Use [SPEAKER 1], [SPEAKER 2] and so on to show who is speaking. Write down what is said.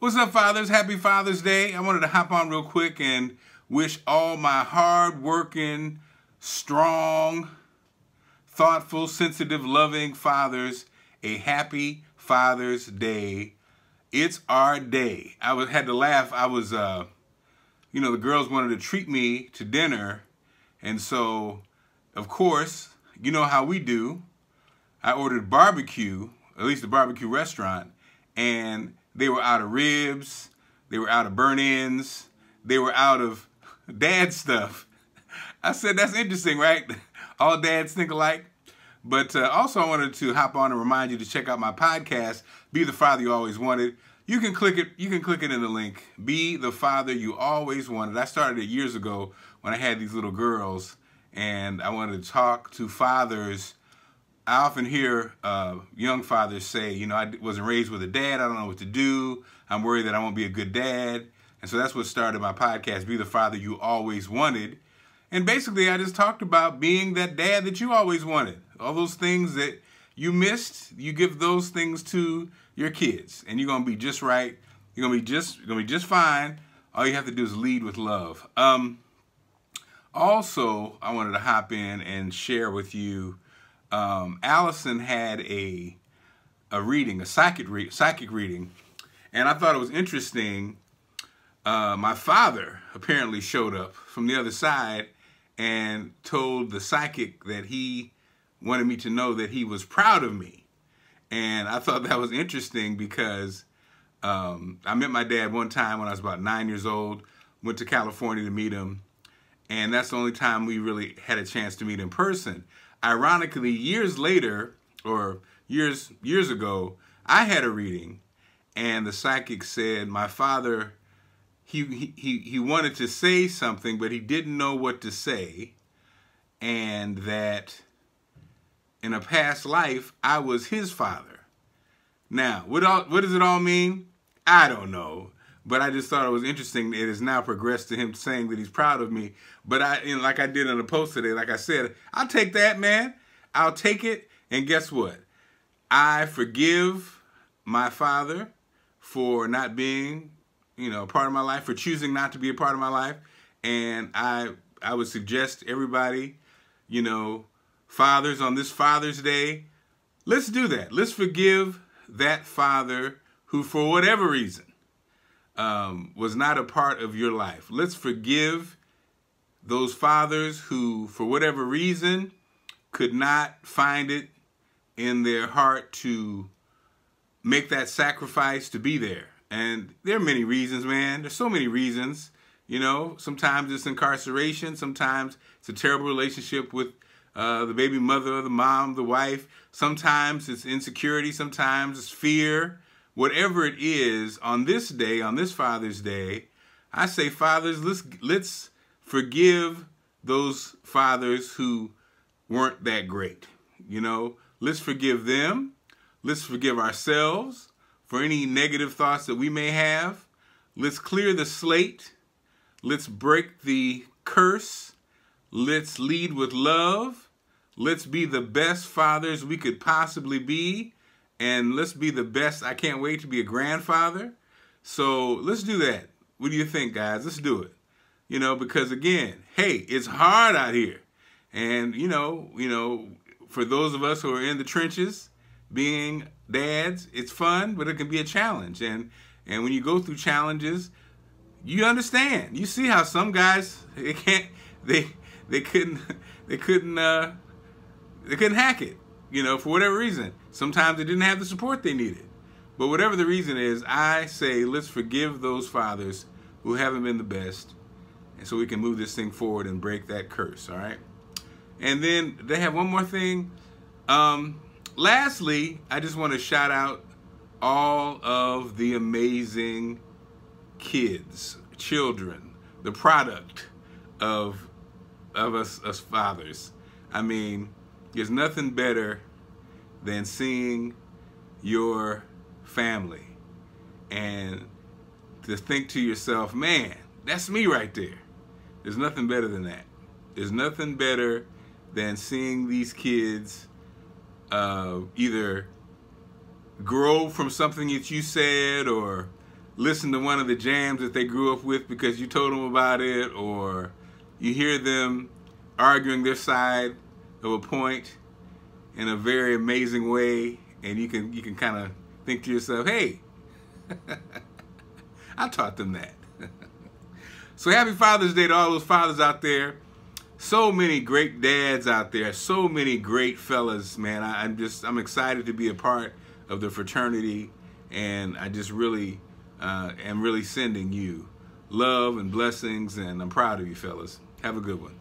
[SPEAKER 1] What's up, fathers? Happy Father's Day. I wanted to hop on real quick and wish all my hard-working, strong, thoughtful, sensitive, loving fathers a happy Father's Day. It's our day. Had to laugh. The girls wanted to treat me to dinner, and so, of course, you know how we do. I ordered barbecue, at least the barbecue restaurant, and they were out of ribs, they were out of burnt-ends, they were out of dad stuff. I said, that's interesting, right? All dads think alike. But also I wanted to hop on and remind you to check out my podcast, Be the Father You Always Wanted. You can click it in the link, Be the Father You Always Wanted. I started it years ago when I had these little girls, and I wanted to talk to fathers. I often hear young fathers say, I wasn't raised with a dad, I don't know what to do, I'm worried that I won't be a good dad. And so that's what started my podcast, Be the Father You Always Wanted. And basically I just talked about being that dad that you always wanted. All those things that you missed, you give those things to your kids, and you're gonna be just right. You're gonna be just fine. All you have to do is lead with love. Also, I wanted to hop in and share with you. Allison had a reading, a psychic reading, and I thought it was interesting. My father apparently showed up from the other side and told the psychic that he wanted me to know that he was proud of me. And I thought that was interesting because I met my dad one time when I was about 9 years old, went to California to meet him, and that's the only time we really had a chance to meet in person. Ironically, years later, or years ago, I had a reading, and the psychic said my father, he wanted to say something, but he didn't know what to say, and that in a past life, I was his father. Now, what does it all mean? I don't know. But I just thought it was interesting that it has now progressed to him saying that he's proud of me. But like I did on the post today, like I said, I'll take that, man. I'll take it. And guess what? I forgive my father for not being, a part of my life, for choosing not to be a part of my life. And I would suggest everybody, fathers on this Father's Day, let's do that. Let's forgive that father who, for whatever reason, was not a part of your life. Let's forgive those fathers who, for whatever reason, could not find it in their heart to make that sacrifice to be there. And there are many reasons, man. There's so many reasons. Sometimes it's incarceration. Sometimes it's a terrible relationship with the baby mother, the mom, the wife. Sometimes it's insecurity. Sometimes it's fear. Whatever it is, on this day, on this Father's Day, I say, fathers, let's forgive those fathers who weren't that great. Let's forgive them. Let's forgive ourselves for any negative thoughts that we may have. Let's clear the slate. Let's break the curse. Let's lead with love. Let's be the best fathers we could possibly be. And let's be the best. I can't wait to be a grandfather. So let's do that. What do you think, guys? Let's do it. Because again, hey, it's hard out here. And, for those of us who are in the trenches, being dads, it's fun, but it can be a challenge. And when you go through challenges, you understand. You see how some guys, they couldn't hack it. For whatever reason. Sometimes they didn't have the support they needed. But whatever the reason is, I say let's forgive those fathers who haven't been the best, and so we can move this thing forward and break that curse, all right? And then they have one more thing. Lastly, I just want to shout out all of the amazing kids, children, the product of us fathers. I mean, there's nothing better than seeing your family and to think to yourself, man, that's me right there. There's nothing better than that. There's nothing better than seeing these kids either grow from something that you said or listen to one of the jams that they grew up with because you told them about it, or you hear them arguing their side of a point in a very amazing way, and you can kind of think to yourself, hey, I taught them that. So happy Father's Day to all those fathers out there. So many great dads out there, so many great fellas, man. I'm excited to be a part of the fraternity, and I just really am really sending you love and blessings, and I'm proud of you fellas. Have a good one.